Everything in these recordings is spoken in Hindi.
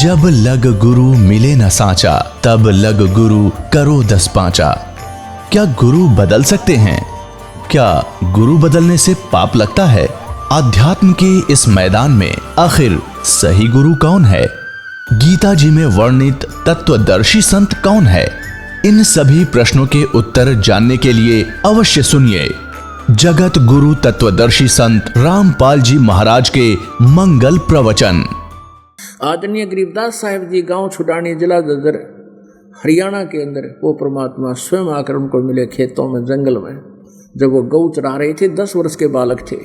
जब लग गुरु मिले न सांचा, तब लग गुरु करो 10 पांचा। क्या गुरु बदल सकते हैं? क्या गुरु बदलने से पाप लगता है? अध्यात्म के इस मैदान में आखिर सही गुरु कौन है? गीता जी में वर्णित तत्वदर्शी संत कौन है? इन सभी प्रश्नों के उत्तर जानने के लिए अवश्य सुनिए जगत गुरु तत्वदर्शी संत रामपाल जी महाराज के मंगल प्रवचन। आदरणीय गरीबदास साहिब जी गांव छुटानी, जिला ददर, हरियाणा के अंदर वो परमात्मा स्वयं आकर उनको मिले खेतों में, जंगल में, जब वो गौ चरा रहे थे। 10 वर्ष के बालक थे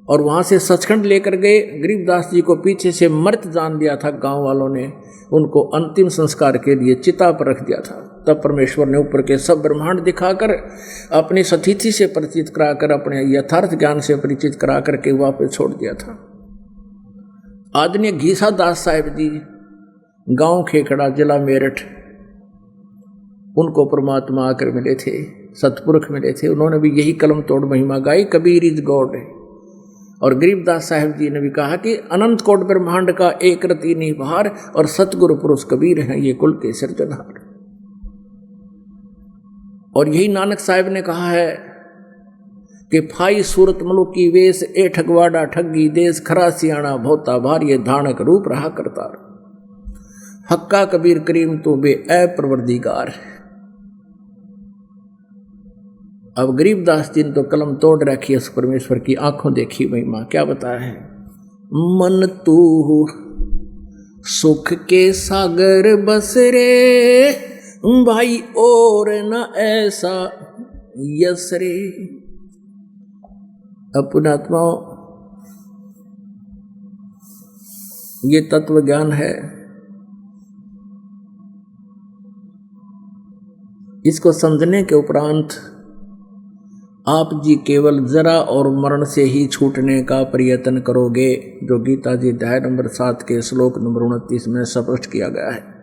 और वहां से सचखंड लेकर गए। गरीबदास जी को पीछे से मृत जान दिया था गांव वालों ने। उनको अंतिम संस्कार के लिए चिता पर रख दिया था। तब परमेश्वर ने ऊपर के सब ब्रह्मांड दिखाकर, अपनी सतिथि से परिचित कराकर, अपने यथार्थ ज्ञान से परिचित करा करके वापस छोड़ दिया था। आदरणीय घीसा दास साहिब जी, गांव खेखड़ा, जिला मेरठ, उनको परमात्मा आकर मिले थे, सतपुरुष मिले थे। उन्होंने भी यही कलम तोड़ महिमा गाई, कबीर इज गॉड। और गरीबदास साहिब जी ने भी कहा कि अनंत कोट ब्रह्मांड का एक रति निभार और सतगुरु पुरुष कबीर हैं ये कुल के सिरजनहार। और यही नानक साहिब ने कहा है कि फाई सूरत मलुकी वेश, ए ठगवाड़ा ठगी देश, खरा सियाणा भोता भार, ये धानक रूप रहा करतार। हक्का कबीर करीम तो बे ए प्रवर्दिगार। अब गरीबदास जी ने तो कलम तोड़ रखी है, उस परमेश्वर की आंखों देखी महिमा। क्या बताया है? मन तू सुख के सागर बस रे, भाई और न ऐसा यस रे। अपना आत्माओं, ये तत्व ज्ञान है। इसको समझने के उपरांत आप जी केवल जरा और मरण से ही छूटने का प्रयत्न करोगे, जो गीता जी अध्याय नंबर 7 के श्लोक नंबर 29 में स्पष्ट किया गया है।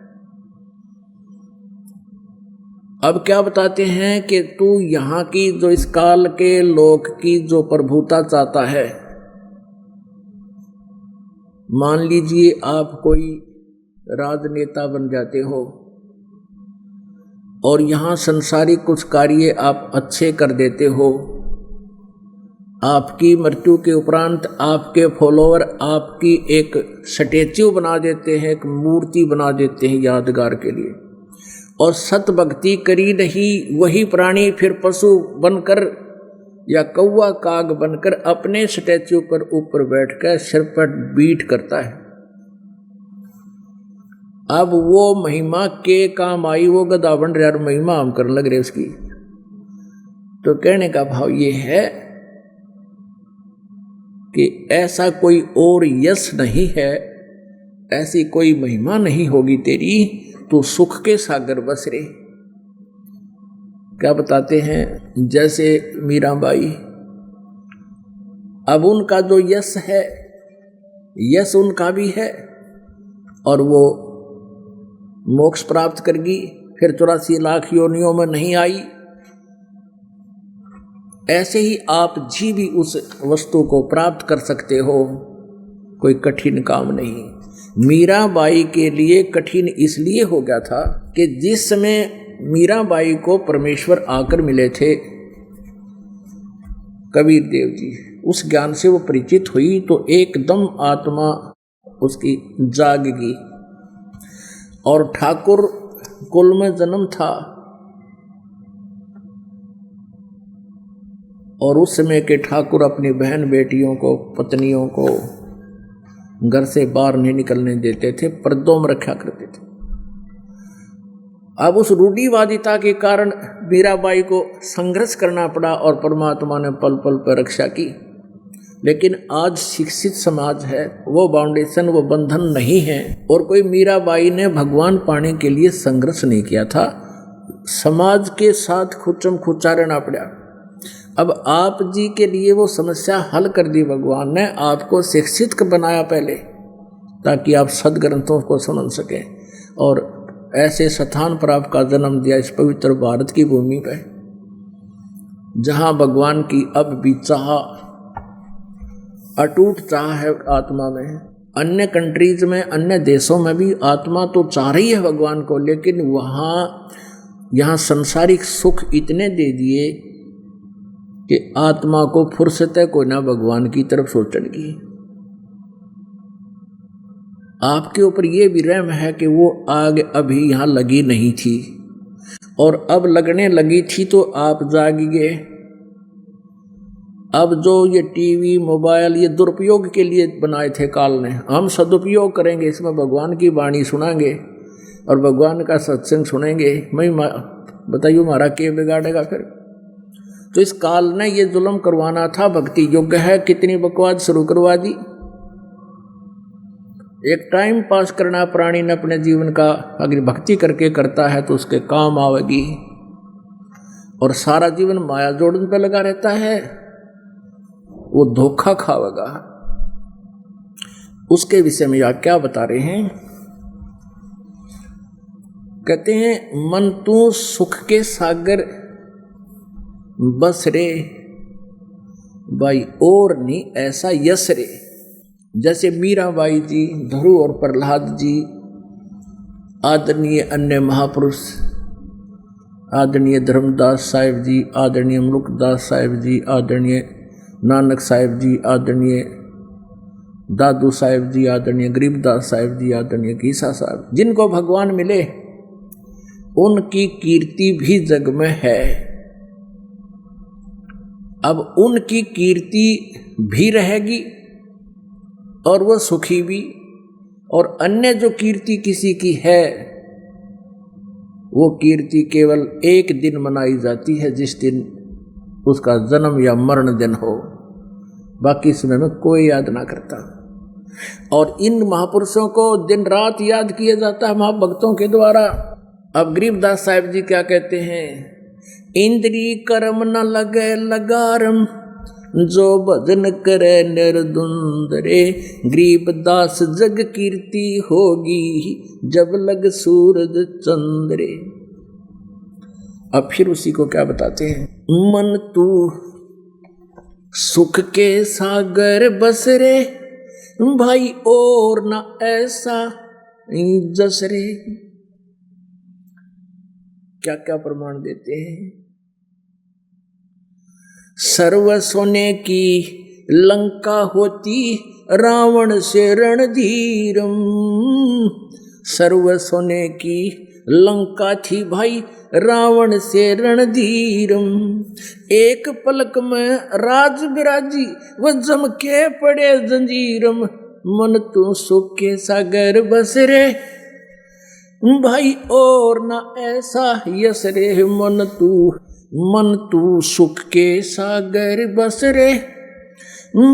अब क्या बताते हैं कि तू यहाँ की, जो इस काल के लोक की जो प्रभुता चाहता है, मान लीजिए आप कोई राजनेता बन जाते हो और यहाँ संसारिक कुछ कार्य आप अच्छे कर देते हो। आपकी मृत्यु के उपरांत आपके फॉलोअर आपकी एक स्टैच्यू बना देते हैं, एक मूर्ति बना देते हैं यादगार के लिए। और सत भक्ति करी नहीं, वही प्राणी फिर पशु बनकर या कौवा काग बनकर अपने स्टैच्यू पर ऊपर बैठकर सिर पर बीट करता है। अब वो महिमा के काम आई, वो गधा बन रहा और महिमा हम करने लग रहे उसकी। तो कहने का भाव ये है कि ऐसा कोई और यश नहीं है, ऐसी कोई महिमा नहीं होगी तेरी, तो सुख के सागर बस रे। क्या बताते हैं? जैसे मीराबाई, अब उनका जो यश है, यश उनका भी है और वो मोक्ष प्राप्त करगी, फिर 84 लाख योनियों में नहीं आई। ऐसे ही आप जी भी उस वस्तु को प्राप्त कर सकते हो, कोई कठिन काम नहीं। मीराबाई के लिए कठिन इसलिए हो गया था कि जिस समय मीराबाई को परमेश्वर आकर मिले थे, कबीर देव जी, उस ज्ञान से वो परिचित हुई तो एकदम आत्मा उसकी जागगी। और ठाकुर कुल में जन्म था और उस समय के ठाकुर अपनी बहन बेटियों को, पत्नियों को घर से बाहर नहीं निकलने देते थे, पर्दों में रखा करते थे। अब उस रूढ़िवादिता के कारण मीराबाई को संघर्ष करना पड़ा और परमात्मा ने पल पल पर रक्षा की। लेकिन आज शिक्षित समाज है, वो फाउंडेशन, वो बंधन नहीं है। और कोई मीराबाई ने भगवान पाने के लिए संघर्ष नहीं किया था, समाज के साथ खुचम खुचा रहना पड़ा। अब आप जी के लिए वो समस्या हल कर दी भगवान ने, आपको शिक्षित बनाया पहले, ताकि आप सदग्रंथों को समझ सकें। और ऐसे स्थान पर आपका जन्म दिया, इस पवित्र भारत की भूमि पर, जहाँ भगवान की अब भी चाह, अटूट चाह है आत्मा में। अन्य कंट्रीज में, अन्य देशों में भी आत्मा तो चाह रही है भगवान को, लेकिन यहाँ संसारिक सुख इतने दे दिए कि आत्मा को फुर्सत है कोई ना भगवान की तरफ सोचने की। आपके ऊपर ये भी रहम है कि वो आग अभी यहाँ लगी नहीं थी, और अब लगने लगी थी तो आप जाग गए। अब जो ये टीवी मोबाइल ये दुरुपयोग के लिए बनाए थे काल ने, हम सदुपयोग करेंगे, इसमें भगवान की वाणी सुनाएंगे और भगवान का सत्संग सुनेंगे। मैं बताइए हमारा क्या बिगाड़ेगा फिर। तो इस काल ने ये जुल्म करवाना था, भक्ति योग्य है, कितनी बकवास शुरू करवा दी। एक टाइम पास करना प्राणी ने अपने जीवन का, अगर भक्ति करके करता है तो उसके काम आवेगी, और सारा जीवन माया जोड़न पे लगा रहता है वो धोखा खावेगा। उसके विषय में आप क्या बता रहे हैं? कहते हैं मन तू सुख के सागर बस रे भाई, और नहीं ऐसा यश रे। जैसे मीराबाई जी, ध्रुव और प्रहलाद जी, आदरणीय अन्य महापुरुष, आदरणीय धर्मदास साहिब जी, आदरणीय मुल्कदास साहिब जी, आदरणीय नानक साहिब जी, आदरणीय दादू साहिब जी, आदरणीय गरीबदास साहिब जी, आदरणीय गीसा साहब, जिनको भगवान मिले उनकी कीर्ति भी जग में है। अब उनकी कीर्ति भी रहेगी और वह सुखी भी, और अन्य जो कीर्ति किसी की है वो कीर्ति केवल एक दिन मनाई जाती है, जिस दिन उसका जन्म या मरण दिन हो, बाकी समय में कोई याद ना करता। और इन महापुरुषों को दिन रात याद किया जाता है महाभक्तों के द्वारा। अब गरीबदास साहिब जी क्या कहते हैं? इंद्री कर्म न लगे लगारम, जो भजन करे निर्दुंदरे, गरीबदास जग कीर्ति होगी, जब लग सूरज चंद्रे। अब फिर उसी को क्या बताते हैं? मन तू सुख के सागर बस रे भाई, और न ऐसा जस रे। क्या क्या प्रमाण देते हैं? सर्व सोने की लंका होती, रावण से रणधीरम। सर्व सोने की लंका थी भाई, रावण से रणधीरम। एक पलक में राज बिराजी, वह जम के पड़े जंजीरम। मन तू सुख के सागर बस रे भाई, और ना ऐसा यस रे। मन तू सुख के सागर बस रे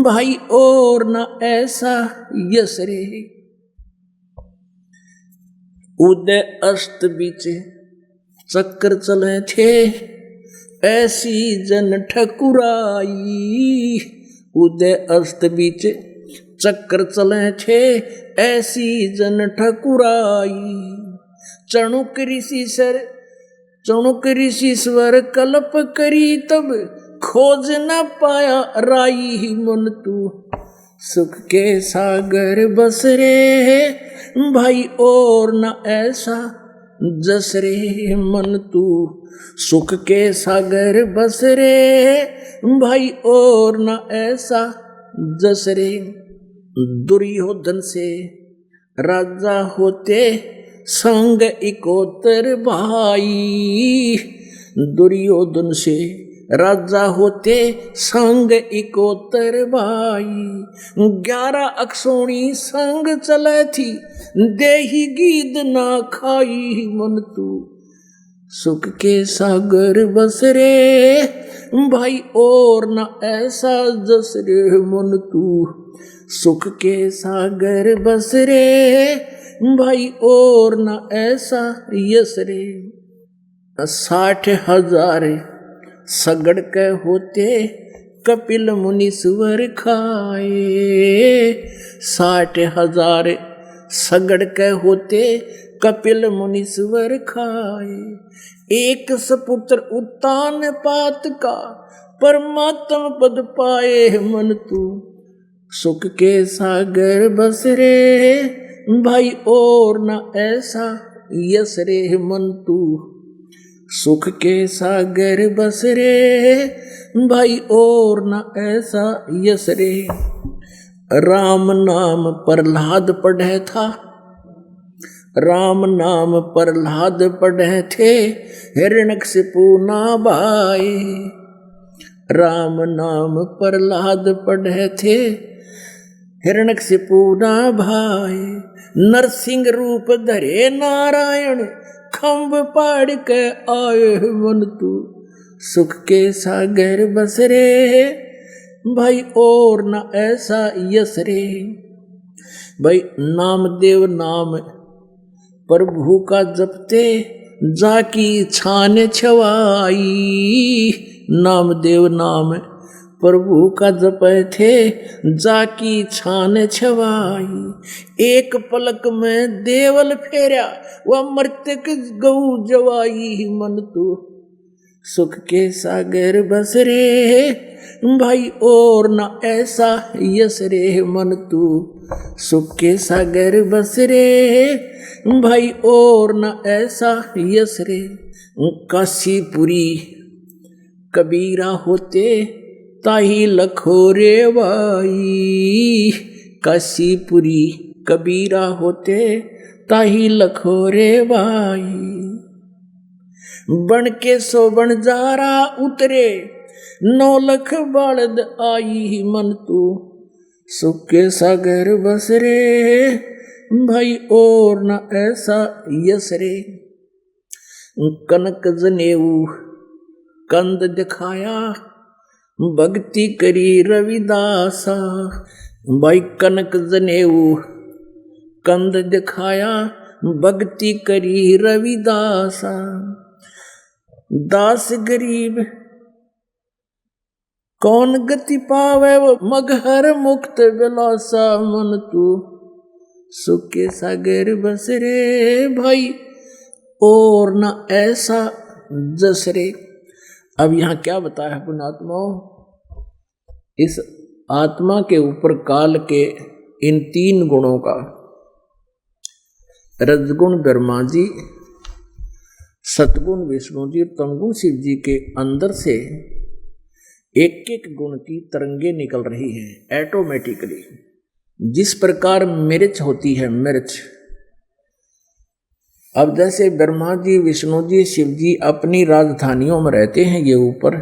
भाई, और ना ऐसा यस रे। उदय अस्त बीच चक्कर चले थे, ऐसी जन ठकुराई। उदय अस्त बीच चक्कर चले थे, ऐसी जन ठकुराई। चणुक ऋषि स्वर कल्प करी, तब खोज न पाया राई। मन तू सुख के सागर बस रे भाई, और न ऐसा जस रे। मन तू सुख के सागर बस रे भाई, और न ऐसा जस रे। दुर्योधन से राजा होते संग इकोतर भाई। दुर्योधन से राजा होते संग इकोतर भाई। 11 अक्षोणी संग चले थी, देही गीद ना खाई। मन तू सुख के सागर बस रे भाई, और ना ऐसा जस रे। मन तू सुख के सागर बस रे भाई, और ना ऐसा यस रे। 60,000 सगड़ के होते कपिल मुनीश्वर खाए। 60,000 सगड़ के होते कपिल मुनीश्वर खाए। एक सपुत्र उत्तान पात का, परमात्म पद पाए। मन तू सुख के सागर बस रे भाई और न ऐसा यस रे मन तू। सुख के सागर बस रे भाई और न ऐसा यस रे। राम नाम प्रहलाद पढ़े था, राम नाम प्रहलाद पढ़े थे, हिरण्यकशिपु ना भाई। राम नाम प्रहलाद पढ़े थे, हिरण्यकशिपु ना भाई। नरसिंह रूप धरे नारायण, खम्भ पाड़ के आए मन तू। सुख के सागर बस रे भाई और न ऐसा यस रे। भाई नामदेव नाम प्रभु का जपते, जाकी छान छवाई। नामदेव नाम प्रभु का जपे थे, जाकी छान छवाई। एक पलक में देवल फेरा, वह मृतक गऊ जवाई मन तू। सुख के सागर बस रे भाई और न ऐसा यस रे मन तू। सुख के सागर बस रे भाई और न ऐसा यस रे। काशीपुरी कबीरा होते, ताही लखोरे भाई। काशीपुरी कबीरा होते, ताही लखोरे भाई। बन के सो बनजारा उतरे, 9 लख बालद आई मन तू। सुख के सागर बस रे भाई और न ऐसा यस रे। कनक जनेऊ कंद दिखाया, भक्ति करी रविदासा। भाई कनक जनेऊ कंद दिखाया, भक्ति करी रविदासा। दास गरीब कौन गति पावे, वो मगहर मुक्त विलासा मन तू। सुख के सागर बस रे भाई और न ऐसा जस रे। अब यहाँ क्या बताया पुण्यात्माओं, इस आत्मा के ऊपर काल के इन 3 गुणों का, रजगुण ब्रह्मा जी, सतगुण विष्णु जी, तमगुण शिव जी के अंदर से एक एक गुण की तरंगे निकल रही हैं ऑटोमेटिकली। जिस प्रकार मिर्च होती है, मिर्च, अब जैसे ब्रह्मा जी, विष्णु जी, शिव जी अपनी राजधानियों में रहते हैं, ये ऊपर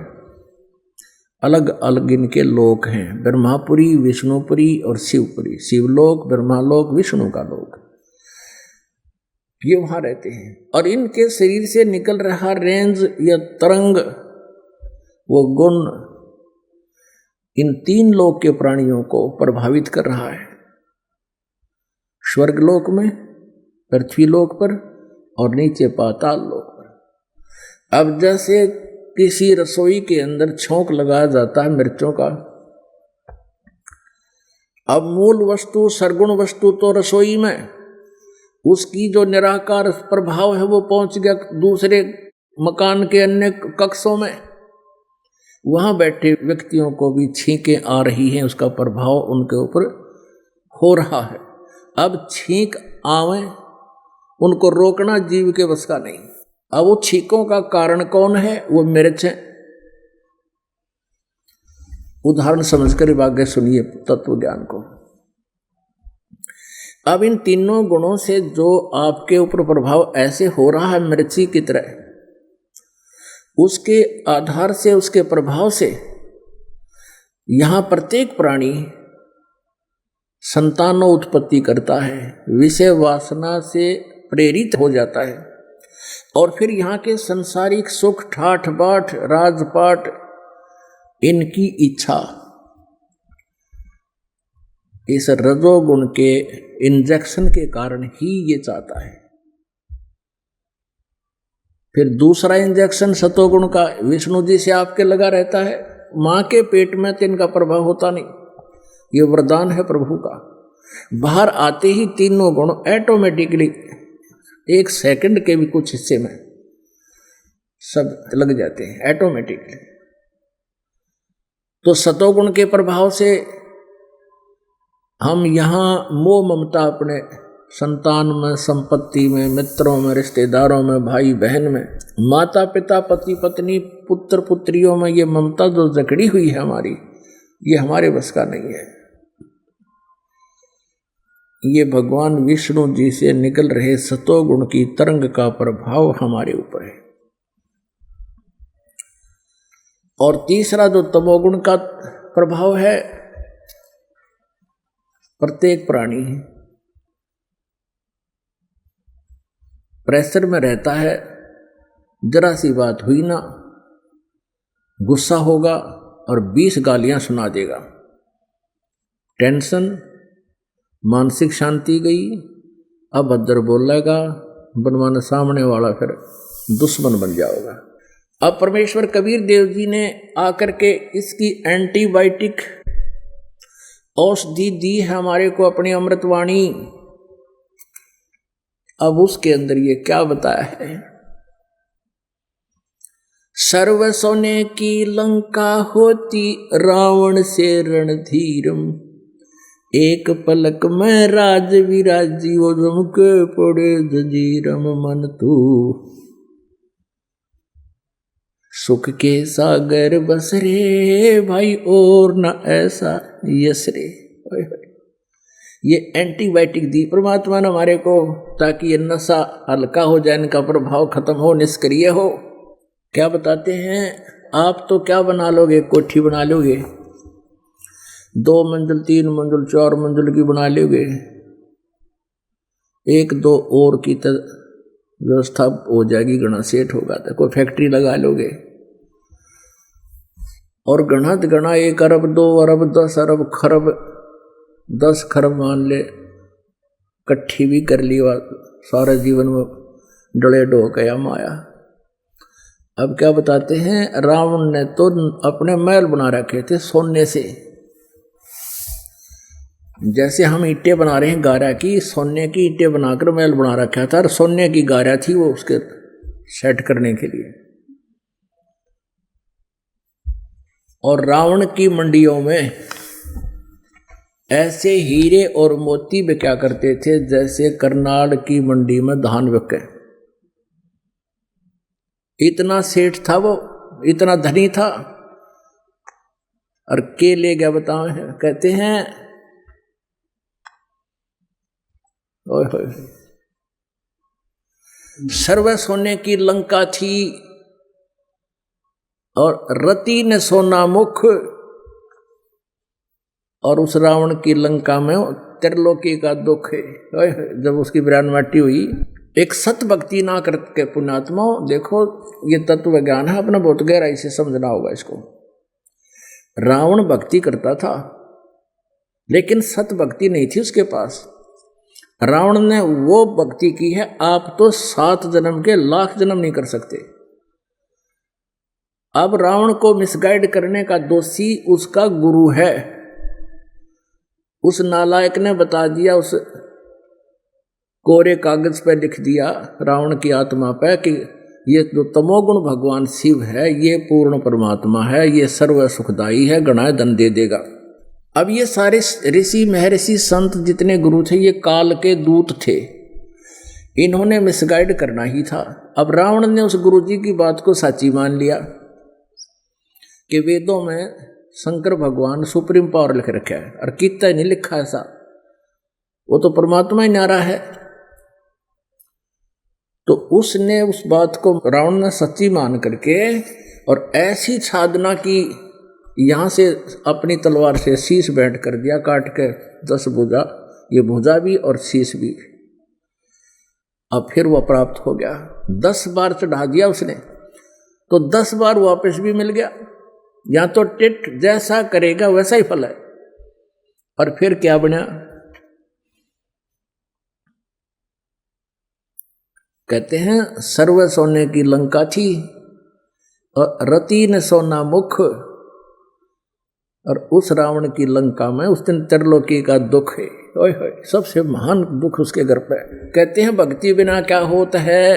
अलग अलग इनके लोक हैं, ब्रह्मापुरी, विष्णुपुरी और शिवपुरी। शिवलोक, ब्रह्मालोक, विष्णु का लोक, ये वहां रहते हैं। और इनके शरीर से निकल रहा रेंज या तरंग, वो गुण इन 3 लोक के प्राणियों को प्रभावित कर रहा है। स्वर्गलोक में, पृथ्वीलोक पर और नीचे पाताल लोक पर। अब जैसे किसी रसोई के अंदर छौंक लगाया जाता है मिर्चों का, अब मूल वस्तु, सरगुण वस्तु तो रसोई में, उसकी जो निराकार प्रभाव है वो पहुंच गया दूसरे मकान के अन्य कक्षों में। वहां बैठे व्यक्तियों को भी छींकें आ रही हैं, उसका प्रभाव उनके ऊपर हो रहा है। अब छींक आवे, उनको रोकना जीव के बस का नहीं। अब वो छींकों का कारण कौन है? वो मिर्च है। उदाहरण समझकर आगे सुनिए तत्व ज्ञान को। अब इन 3 गुणों से जो आपके ऊपर प्रभाव ऐसे हो रहा है मिर्ची की तरह, उसके आधार से, उसके प्रभाव से यहां प्रत्येक प्राणी संतानों उत्पत्ति करता है, विषय वासना से प्रेरित हो जाता है, और फिर यहाँ के संसारिक सुख, ठाठ बाट, राजपाट, इनकी इच्छा इस रजोगुण के इंजेक्शन के कारण ही ये चाहता है। फिर दूसरा इंजेक्शन सतोगुण का विष्णु जी से आपके लगा रहता है। मां के पेट में तो इनका प्रभाव होता नहीं, ये वरदान है प्रभु का। बाहर आते ही 3 गुण ऑटोमेटिकली 1 सेकंड के भी कुछ हिस्से में सब लग जाते हैं ऑटोमेटिकली। तो सतोगुण के प्रभाव से हम यहाँ मोह ममता अपने संतान में, संपत्ति में, मित्रों में, रिश्तेदारों में, भाई बहन में, माता पिता, पति पत्नी, पुत्र पुत्रियों में, ये ममता जो जकड़ी हुई है हमारी, ये हमारे बस का नहीं है। ये भगवान विष्णु जी से निकल रहे सतोगुण की तरंग का प्रभाव हमारे ऊपर है। और तीसरा जो तमोगुण का प्रभाव है, प्रत्येक प्राणी प्रेशर में रहता है, जरा सी बात हुई ना गुस्सा होगा और 20 गालियां सुना देगा। टेंशन, मानसिक शांति गई, अभद्र बोलेगा, बनवाना सामने वाला फिर दुश्मन बन जाओगा। अब परमेश्वर कबीर देव जी ने आकर के इसकी एंटीबायोटिक औषधि दी है हमारे को, अपनी अमृतवाणी। अब उसके अंदर ये क्या बताया है, सर्व सोने की लंका होती रावण से रणधीरम, एक पलक में राज विराजी वो जमके पड़े जजीरम, मन तू सुख के सागर बस रे भाई और न ऐसा यस रे। ये एंटीबायोटिक दी परमात्मा ने हमारे को, ताकि ये नशा हल्का हो जाए, इनका प्रभाव खत्म हो, निष्क्रिय हो। क्या बताते हैं, आप तो क्या बना लोगे, कोठी बना लोगे, 2 मंजिल 3 मंजिल 4 मंजिल की बना लोगे, 1-2 और की व्यवस्था हो जाएगी, घना सेठ होगा, तो कोई फैक्ट्री लगा लोगे और घना 1 अरब 2 अरब 10 अरब खरब 10 खरब मान ले इकट्ठी भी कर ली, सारे जीवन में डले डो गया माया। अब क्या बताते हैं, रावण ने तो अपने महल बना रखे थे सोने से, जैसे हम ईंटें बना रहे हैं गारा की, सोने की ईंटें बनाकर महल बना रखा था, और सोने की गारा थी वो उसके सेट करने के लिए। और रावण की मंडियों में ऐसे हीरे और मोती बिका करते थे जैसे करनाल की मंडी में धान बिके। इतना सेठ था वो, इतना धनी था। और के ले गया बताओ, कहते हैं ओए होए, सर्व सोने की लंका थी और रति ने सोना मुख, और उस रावण की लंका में त्रिलोकी का दुख है। जब उसकी बिरान माटी हुई, एक सत भक्ति ना करके पुण्यात्मा, देखो ये तत्व ज्ञान है, अपना बहुत गहराई से समझना होगा इसको। रावण भक्ति करता था लेकिन सत भक्ति नहीं थी उसके पास। रावण ने वो भक्ति की है, आप तो 7 जन्म के लाख जन्म नहीं कर सकते। अब रावण को मिसगाइड करने का दोषी उसका गुरु है। उस नालायक ने बता दिया, उस कोरे कागज पर लिख दिया रावण की आत्मा पे कि ये जो तमोगुण भगवान शिव है, ये पूर्ण परमात्मा है, ये सर्व सुखदाई है, गणाए धन दे देगा। अब ये सारे ऋषि महर्षि संत जितने गुरु थे, ये काल के दूत थे, इन्होंने मिसगाइड करना ही था। अब रावण ने उस गुरु जी की बात को सच्ची मान लिया कि वेदों में शंकर भगवान सुप्रीम पावर लिख रखा है, और कितना नहीं लिखा ऐसा, वो तो परमात्मा ही न्यारा है। तो उसने उस बात को रावण ने सच्ची मान करके और ऐसी साधना की, यहां से अपनी तलवार से शीश बैठ कर दिया, काट के 10 भुजा, ये भुजा भी और शीश भी। अब फिर वह प्राप्त हो गया। 10 बार चढ़ा दिया उसने, तो 10 बार वापस भी मिल गया। या तो टिट जैसा करेगा वैसा ही फल है। और फिर क्या बना, कहते हैं सर्व सोने की लंका थी और रति ने सोना मुख, और उस रावण की लंका में उस दिन त्रिलोकी का दुख है। ओए होए, सबसे महान दुख उसके घर पे। कहते हैं भक्ति बिना क्या होता है,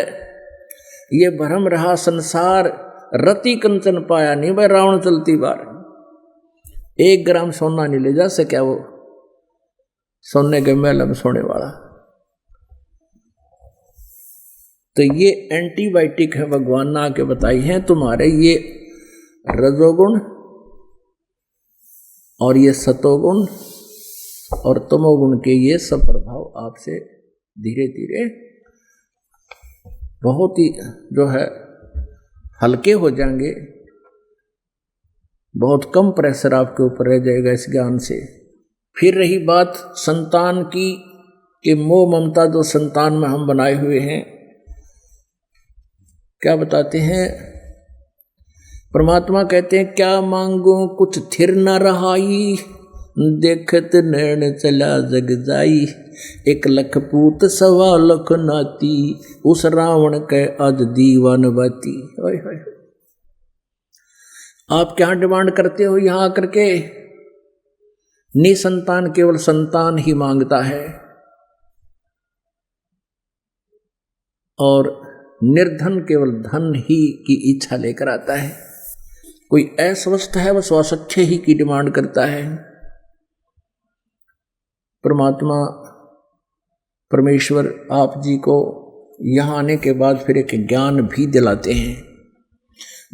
ये भ्रम रहा संसार, रति कंचन पाया नहीं भाई रावण चलती बार। 1 ग्राम सोना नहीं ले जा सके वो, सोने के महल में सोने वाला। तो ये एंटीबायोटिक है, भगवान ने आके बताई है, तुम्हारे ये रजोगुण और ये सतोगुण और तमोगुण के ये सब प्रभाव आपसे धीरे धीरे बहुत ही जो है हल्के हो जाएंगे, बहुत कम प्रेशर आपके ऊपर रह जाएगा इस ज्ञान से। फिर रही बात संतान की, कि मोह ममता जो संतान में हम बनाए हुए हैं, क्या बताते हैं परमात्मा कहते हैं, क्या मांगो कुछ थिर न रहाई, देखत नैन चला जग जाई, 1 लाख पूत 1.25 लाख नाती, उस रावण के आज दीवान बाती। ओए होए, आप क्या डिमांड करते हो यहाँ आकर के? निसंतान केवल संतान ही मांगता है, और निर्धन केवल धन ही की इच्छा लेकर आता है। कोई अस्वस्थ है वह स्वास्थ्य ही की डिमांड करता है। परमात्मा परमेश्वर आप जी को यहाँ आने के बाद फिर एक ज्ञान भी दिलाते हैं,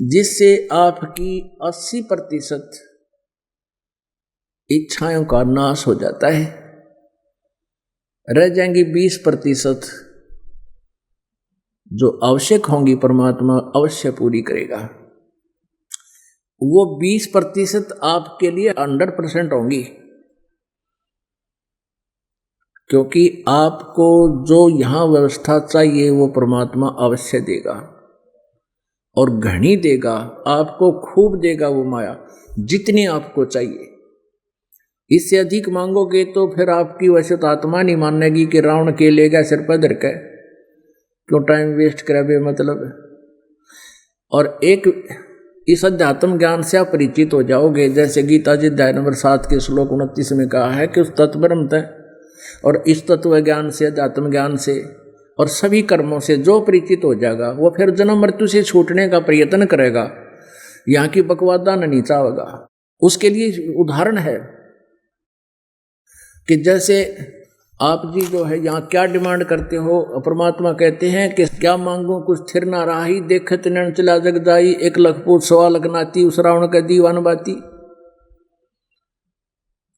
जिससे आपकी 80% इच्छाओं का नाश हो जाता है, रह जाएंगी 20% जो आवश्यक होंगी, परमात्मा अवश्य पूरी करेगा। वो 20% आपके लिए 100% होंगी, क्योंकि आपको जो यहाँ व्यवस्था चाहिए वो परमात्मा अवश्य देगा, और घनी देगा, आपको खूब देगा वो माया, जितनी आपको चाहिए। इससे अधिक मांगोगे तो फिर आपकी वैसे तो आत्मा नहीं मानेगी कि रावण के ले गया सिर पर धर के, क्यों टाइम वेस्ट करे बेमतलब। और एक इस अध्यात्म ज्ञान से आप परिचित हो जाओगे, जैसे गीता जी अध्याय नंबर 7 के श्लोक 29 में कहा है कि उस तत्व ब्रह्म तय, और इस तत्व ज्ञान से, अध्यात्म ज्ञान से और सभी कर्मों से जो परिचित हो जाएगा, वो फिर जन्म मृत्यु से छूटने का प्रयत्न करेगा, यहाँ की बकवादा नहीं चाहेगा। उसके लिए उदाहरण है कि जैसे आप जी जो है यहाँ क्या डिमांड करते हो, परमात्मा कहते हैं कि क्या मांगो कुछ थिर ना राही, देखत नैन चला जग जाई, 1 लाख पूत 1.25 लाख नाती, उस रावण का दीवान बाती।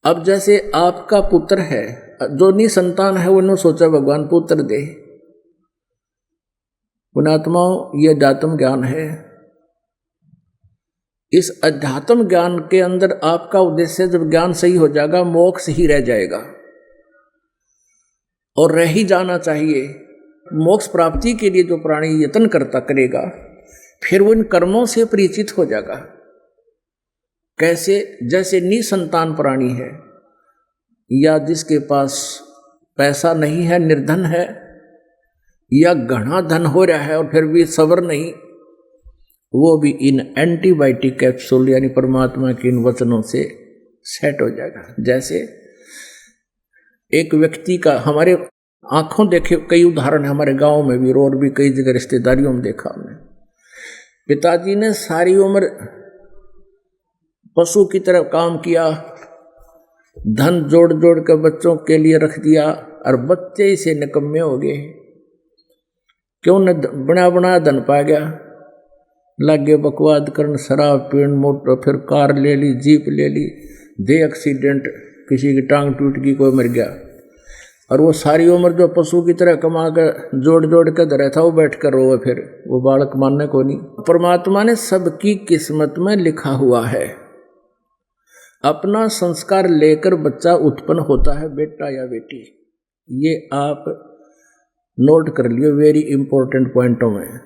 अब जैसे आपका पुत्र है, जो निसंतान है, उन्होंने सोचा भगवान पुत्र दे। पुणात्माओं, ये अध्यात्म ज्ञान है। इस अध्यात्म ज्ञान के अंदर आपका उद्देश्य जब ज्ञान सही हो जाएगा, मोक्ष ही रह जाएगा, और रह ही जाना चाहिए। मोक्ष प्राप्ति के लिए जो प्राणी यत्न करेगा, फिर वो इन कर्मों से परिचित हो जाएगा। कैसे? जैसे निसंतान प्राणी है, या जिसके पास पैसा नहीं है, निर्धन है, या घना धन हो रहा है और फिर भी सब्र नहीं, वो भी इन एंटीबायोटिक कैप्सूल यानी परमात्मा के इन वचनों से सेट हो जाएगा। जैसे एक व्यक्ति का, हमारे आंखों देखे कई उदाहरण है, हमारे गांव में भी और भी कई जगह रिश्तेदारियों में देखा हमने। पिताजी ने सारी उम्र पशु की तरह काम किया, धन जोड़ जोड़ कर बच्चों के लिए रख दिया, और बच्चे ही से निकम्मे हो गए। क्यों न बना बना धन पा गया, लगे बकवाद करन, शराब पीन, मोटर, फिर कार ले ली, जीप ले ली, दे एक्सीडेंट, किसी की टांग टूट गई, कोई मर गया। और वो सारी उम्र जो पशु की तरह कमा कर जोड़ जोड़ कर धरा था, वो बैठ कर रोवे, फिर वो बालक मानने को नहीं। परमात्मा ने सबकी किस्मत में लिखा हुआ है, अपना संस्कार लेकर बच्चा उत्पन्न होता है, बेटा या बेटी। ये आप नोट कर लियो, वेरी इंपॉर्टेंट पॉइंटों में।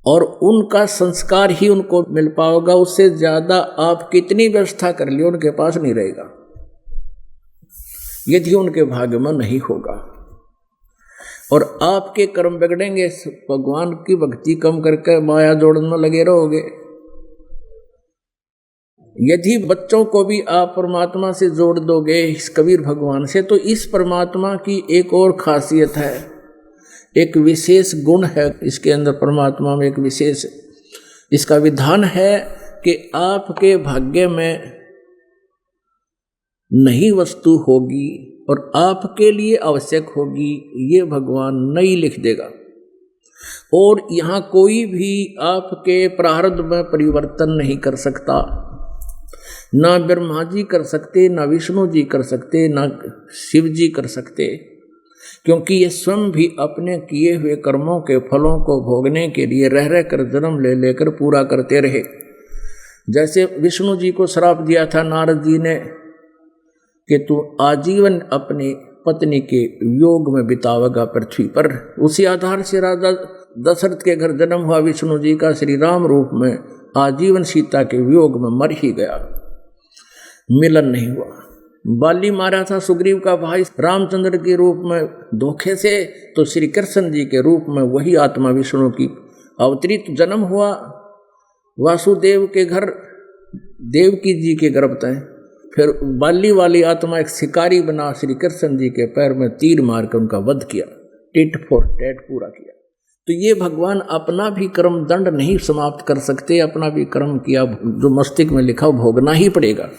और उनका संस्कार ही उनको मिल पाएगा, उससे ज्यादा आप कितनी व्यवस्था कर लियो उनके पास नहीं रहेगा, यदि उनके भाग्य में नहीं होगा। और आपके कर्म बिगड़ेंगे, भगवान की भक्ति कम करके माया जोड़ने में लगे रहोगे। यदि बच्चों को भी आप परमात्मा से जोड़ दोगे, इस कबीर भगवान से, तो इस परमात्मा की एक और खासियत है, एक विशेष गुण है इसके अंदर। परमात्मा में एक विशेष इसका विधान है कि आपके भाग्य में नई वस्तु होगी और आपके लिए आवश्यक होगी, ये भगवान नई लिख देगा। और यहाँ कोई भी आपके प्रारब्ध में परिवर्तन नहीं कर सकता। ना ब्रह्मा जी कर सकते, ना विष्णु जी कर सकते, ना शिव जी कर सकते, क्योंकि ये स्वयं भी अपने किए हुए कर्मों के फलों को भोगने के लिए रह रह कर जन्म ले लेकर पूरा करते रहे। जैसे विष्णु जी को श्राप दिया था नारद जी ने कि तू आजीवन अपनी पत्नी के योग में बितावेगा पृथ्वी पर। उसी आधार से राजा दशरथ के घर जन्म हुआ विष्णु जी का, श्री राम रूप में आजीवन सीता के वियोग में मर ही गया, मिलन नहीं हुआ। बाली मारा था सुग्रीव का भाई रामचंद्र के रूप में धोखे से, तो श्री कृष्ण जी के रूप में वही आत्मा विष्णु की अवतरित जन्म हुआ वासुदेव के घर देवकी जी के गर्भ तय। फिर बाली वाली आत्मा एक शिकारी बना श्री कृष्ण जी के पैर में तीर मारकर उनका वध किया, टिट फॉर टैट पूरा किया। तो ये भगवान अपना भी कर्म दंड नहीं समाप्त कर सकते, अपना भी कर्म किया जो मस्तिष्क में लिखा हो भोगना ही पड़ेगा।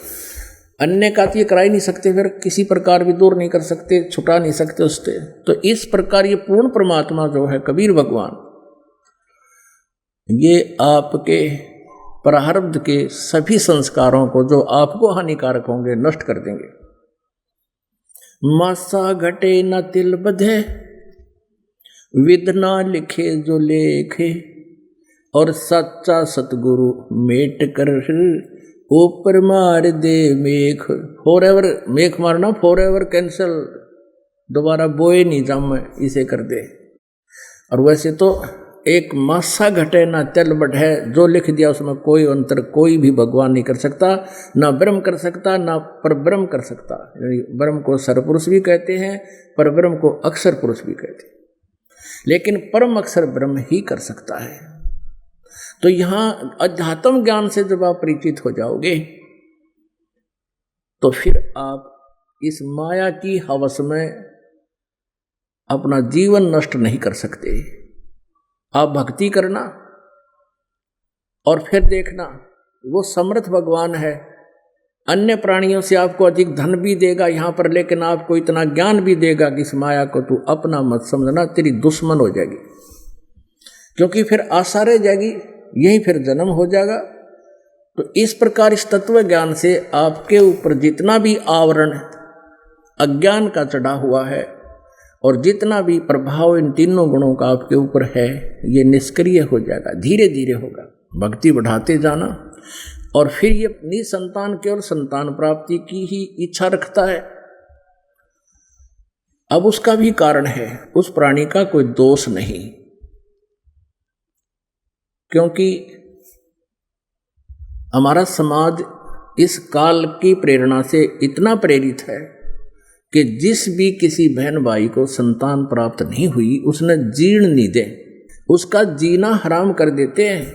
अन्य का तो ये करा ही नहीं सकते, फिर किसी प्रकार भी दूर नहीं कर सकते, छुटा नहीं सकते उससे। तो इस प्रकार ये पूर्ण परमात्मा जो है कबीर भगवान, ये आपके प्रारब्ध के सभी संस्कारों को जो आपको हानिकारक होंगे नष्ट कर देंगे। मासा घटे न तिल बधे, विद ना लिखे जो लेखे, और सच्चा सतगुरु मेट कर ऊपर मार दे मेघ। फॉर एवर मेघ मारना, फॉर एवर कैंसल, दोबारा बोए नहीं जाम इसे कर दे। और वैसे तो एक मासा घटे ना तिल बढ़े, जो लिख दिया उसमें कोई अंतर कोई भी भगवान नहीं कर सकता, ना ब्रह्म कर सकता, ना परब्रह्म कर सकता। ब्रह्म को सरपुरुष भी कहते हैं, परब्रह्म को अक्षर पुरुष भी कहते हैं, लेकिन परम अक्षर ब्रह्म ही कर सकता है। तो यहाँ अध्यात्म ज्ञान से जब आप परिचित हो जाओगे तो फिर आप इस माया की हवस में अपना जीवन नष्ट नहीं कर सकते। आप भक्ति करना और फिर देखना वो समर्थ भगवान है, अन्य प्राणियों से आपको अधिक धन भी देगा यहाँ पर, लेकिन आपको इतना ज्ञान भी देगा कि इस माया को तू अपना मत समझना, तेरी दुश्मन हो जाएगी, क्योंकि फिर आशा रह जाएगी, यही फिर जन्म हो जाएगा। तो इस प्रकार इस तत्व ज्ञान से आपके ऊपर जितना भी आवरण अज्ञान का चढ़ा हुआ है और जितना भी प्रभाव इन तीनों गुणों का आपके ऊपर है, ये निष्क्रिय हो जाएगा, धीरे धीरे होगा। भक्ति बढ़ाते जाना और फिर ये निसंतान केवल संतान प्राप्ति की ही इच्छा रखता है। अब उसका भी कारण है, उस प्राणी का कोई दोष नहीं, क्योंकि हमारा समाज इस काल की प्रेरणा से इतना प्रेरित है कि जिस भी किसी बहन भाई को संतान प्राप्त नहीं हुई उसने जीर्ण नहीं दे, उसका जीना हराम कर देते हैं।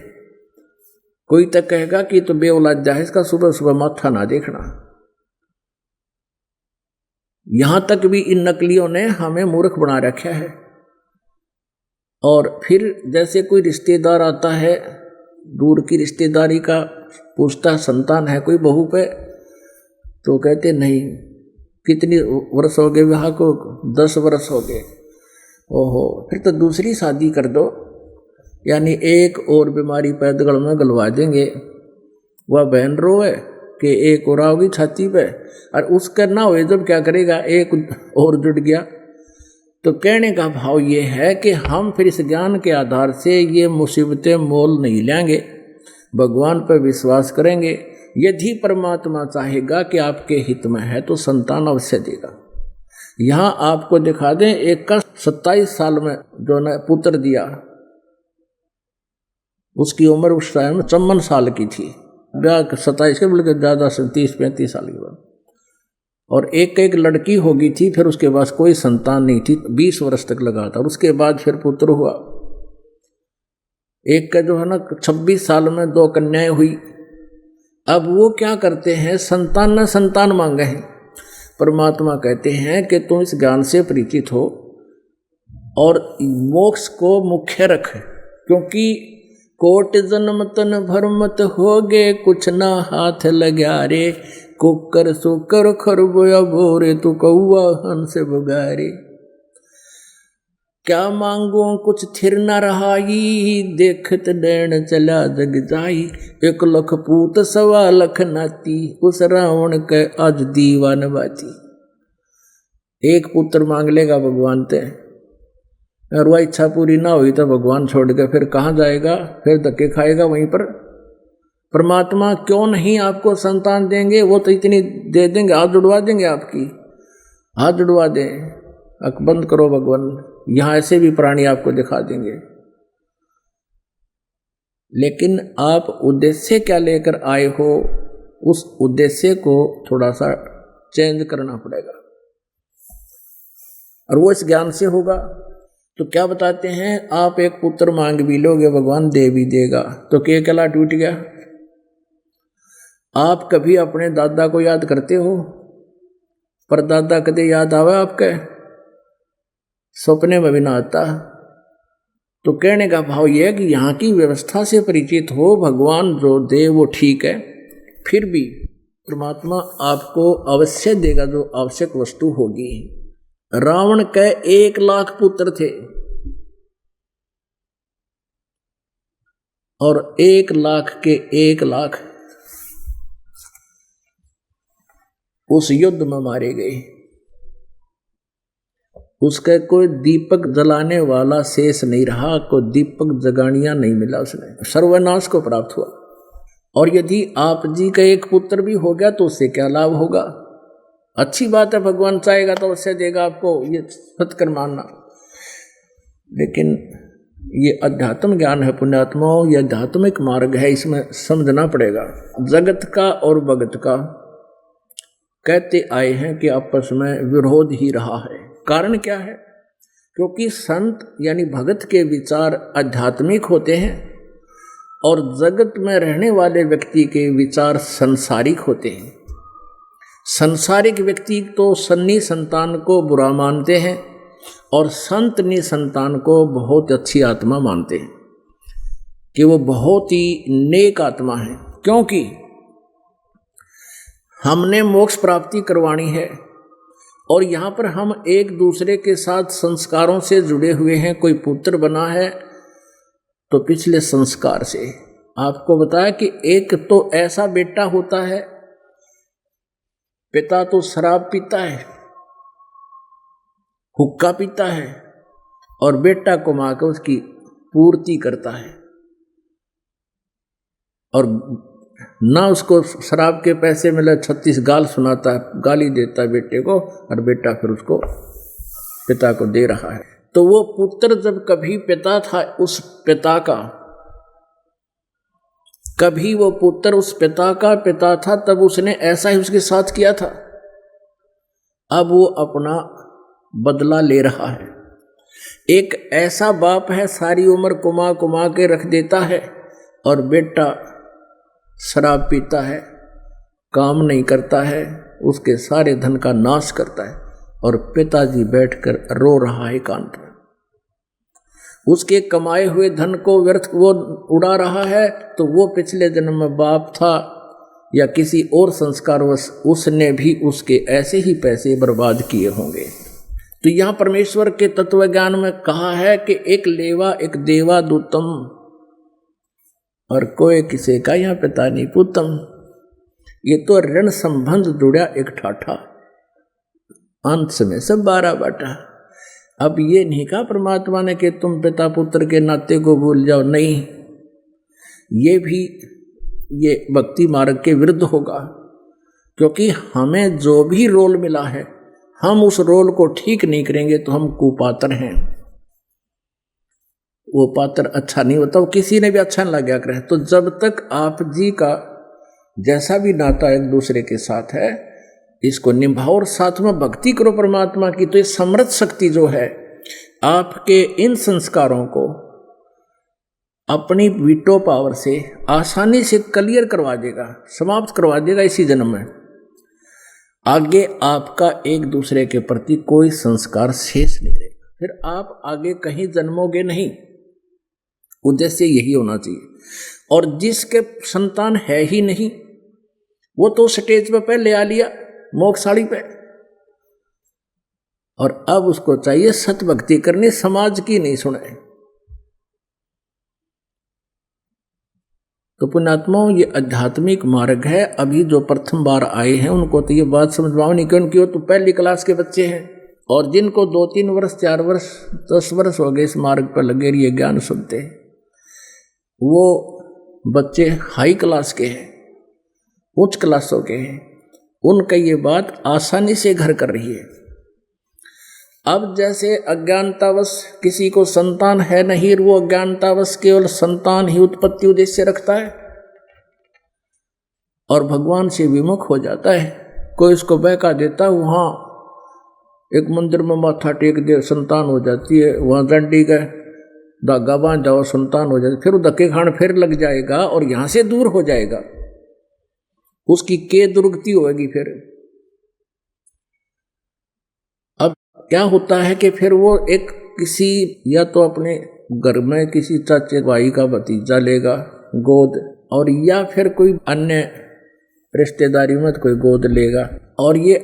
कोई तक कहेगा कि तो बेऔलाद है, इसका सुबह सुबह माथा ना देखना। यहां तक भी इन नकलियों ने हमें मूर्ख बना रखा है। और फिर जैसे कोई रिश्तेदार आता है, दूर की रिश्तेदारी का, पूछता संतान है कोई बहू पे, तो कहते नहीं, कितनी वर्ष हो गए विवाह को? 10 वर्ष हो गए। ओहो, फिर तो दूसरी शादी कर दो, यानी एक और बीमारी पैदगढ़ में गलवा देंगे। वह बहन रोए कि एक और आओगी छाती पे, और उसका ना हुए जब क्या करेगा, एक और जुड़ गया। तो कहने का भाव ये है कि हम फिर इस ज्ञान के आधार से ये मुसीबतें मोल नहीं लेंगे, भगवान पर विश्वास करेंगे। यदि परमात्मा चाहेगा कि आपके हित में है तो संतान अवश्य देगा। यहाँ आपको दिखा दें, एक का 27 साल में जो ने पुत्र दिया, उसकी उम्र उस टाइम 54 साल की थी, ब्याह 27 के बल्कि ज़्यादा 30-35 साल के बाद। और एक एक लड़की हो गई थी, फिर उसके बाद कोई संतान नहीं थी, 20 वर्ष तक लगा था। और उसके बाद फिर पुत्र हुआ। एक का जो है ना 26 साल में 2 कन्याएं हुई। अब वो क्या करते हैं, संतान न संतान मांगे हैं। परमात्मा कहते हैं कि तुम इस ज्ञान से परिचित हो और मोक्ष को मुख्य रख, क्योंकि कोट जन्म तन भरमत होगे, कुछ ना हाथ लग्या रे, कुकर सुकर खरबोया बोरे तू कौआ हंस बुगारे। क्या मांगो कुछ थिर न रहाई, देखत डैन चला जग जाई। 1 लाख पूत 1.25 लाख नाती, उस रावण के आज दीवान बाती। एक पुत्र मांग लेगा भगवान ते, और वह इच्छा पूरी ना हुई तो भगवान छोड़ के फिर कहाँ जाएगा, फिर धक्के खाएगा वहीं पर। परमात्मा क्यों नहीं आपको संतान देंगे, वो तो इतनी दे देंगे, हाथ जुड़वा देंगे आपकी, हाथ जुड़वा दें। अख बंद करो भगवान, यहां ऐसे भी प्राणी आपको दिखा देंगे। लेकिन आप उद्देश्य क्या लेकर आए हो, उस उद्देश्य को थोड़ा सा चेंज करना पड़ेगा, और वो इस ज्ञान से होगा। तो क्या बताते हैं, आप एक पुत्र मांग भी लोगे भगवान दे भी देगा। तो के कला टूट गया। आप कभी अपने दादा को याद करते हो, पर दादा कदे याद आवे आपके, सपने में भी ना आता। तो कहने का भाव यह है कि यहाँ की व्यवस्था से परिचित हो, भगवान जो दे वो ठीक है, फिर भी परमात्मा आपको अवश्य देगा जो आवश्यक वस्तु होगी। रावण के 1 लाख पुत्र थे, और 1 लाख के 1 लाख उस युद्ध में मारे गए। उसका कोई दीपक जलाने वाला शेष नहीं रहा, कोई दीपक जगानिया नहीं मिला, उसने सर्वनाश को प्राप्त हुआ। और यदि आप जी का एक पुत्र भी हो गया तो उससे क्या लाभ होगा। अच्छी बात है, भगवान चाहेगा तो अवश्य देगा आपको, ये सत्कर मानना। लेकिन ये अध्यात्म ज्ञान है पुण्यात्माओं, ये आध्यात्मिक मार्ग है, इसमें समझना पड़ेगा। जगत का और भगत का कहते आए हैं कि आपस में विरोध ही रहा है। कारण क्या है, क्योंकि संत यानी भगत के विचार आध्यात्मिक होते हैं, और जगत में रहने वाले व्यक्ति के विचार संसारिक होते हैं। संसारिक व्यक्ति तो सन्नी संतान को बुरा मानते हैं, और संत निसंतान को बहुत अच्छी आत्मा मानते हैं, कि वो बहुत ही नेक आत्मा है। क्योंकि हमने मोक्ष प्राप्ति करवानी है, और यहाँ पर हम एक दूसरे के साथ संस्कारों से जुड़े हुए हैं। कोई पुत्र बना है तो पिछले संस्कार से आपको बताया कि एक तो ऐसा बेटा होता है, पिता तो शराब पीता है, हुक्का पीता है, और बेटा कमा के उसकी पूर्ति करता है, और ना उसको शराब के पैसे मिले 36 गाल सुनाता है, गाली देता है बेटे को, और बेटा फिर उसको पिता को दे रहा है। तो वो पुत्र जब कभी पिता था उस पिता का, कभी वो पुत्र उस पिता का पिता था, तब उसने ऐसा ही उसके साथ किया था। अब वो अपना बदला ले रहा है। एक ऐसा बाप है, सारी उम्र कुमा कुमा के रख देता है, और बेटा शराब पीता है, काम नहीं करता है, उसके सारे धन का नाश करता है, और पिताजी बैठकर रो रहा है एकांत में। उसके कमाए हुए धन को व्यर्थ वो उड़ा रहा है, तो वो पिछले जन्म में बाप था या किसी और संस्कारवश उसने भी उसके ऐसे ही पैसे बर्बाद किए होंगे। तो यहाँ परमेश्वर के तत्व ज्ञान में कहा है कि एक लेवा एक देवा दूतम, और कोई किसी का यहाँ पिता नहीं पुतम। ये तो ऋण संबंध जुड़ा एक ठाठा, अंत में सब 12 बाटा। अब ये नहीं कहा परमात्मा ने कि तुम पिता पुत्र के नाते को भूल जाओ, नहीं, ये भी ये भक्ति मार्ग के विरुद्ध होगा। क्योंकि हमें जो भी रोल मिला है, हम उस रोल को ठीक नहीं करेंगे तो हम कुपात्र हैं। वो पात्र अच्छा नहीं होता, वो किसी ने भी अच्छा नहीं लगा करे। तो जब तक आप जी का जैसा भी नाता एक दूसरे के साथ है, इसको निभाओ और साथ में भक्ति करो परमात्मा की। तो ये समृद्ध शक्ति जो है आपके इन संस्कारों को अपनी वीटो पावर से आसानी से क्लियर करवा देगा, समाप्त करवा देगा इसी जन्म में। आगे आपका एक दूसरे के प्रति कोई संस्कार शेष नहीं रहेगा, फिर आप आगे कहीं जन्मोगे नहीं। उद्देश्य यही होना चाहिए। और जिसके संतान है ही नहीं, वो तो स्टेज पे पहले आ लिया मोक्षशाली पे, और अब उसको चाहिए सत भक्ति करनी, समाज की नहीं सुने। तो पुण्यात्माओं, ये आध्यात्मिक मार्ग है। अभी जो प्रथम बार आए हैं उनको तो ये बात समझ में नहीं, क्योंकि वो तो पहली क्लास के बच्चे हैं, और जिनको 2-3 वर्ष 4 वर्ष 10 वर्ष हो गए इस मार्ग पर लगे रहिए ज्ञान सुनते हैं, वो बच्चे हाई क्लास के हैं, उच्च क्लासों के हैं, उनका ये बात आसानी से घर कर रही है। अब जैसे अज्ञानतावश किसी को संतान है नहीं, वो अज्ञानतावश केवल संतान ही उत्पत्ति उद्देश्य रखता है और भगवान से विमुख हो जाता है। कोई इसको बहका देता है, वहाँ एक मंदिर में माथा टेक दे संतान हो जाती है, वहाँ डंडी का धागा बांध जाओ संतान हो जाती, फिर धक्के खान फिर लग जाएगा और यहाँ से दूर हो जाएगा, उसकी के दुर्गति होगी। फिर अब क्या होता है कि फिर वो एक किसी या तो अपने घर में किसी चाचे भाई का भतीजा लेगा गोद, और या फिर कोई अन्य रिश्तेदारी में तो कोई गोद लेगा। और ये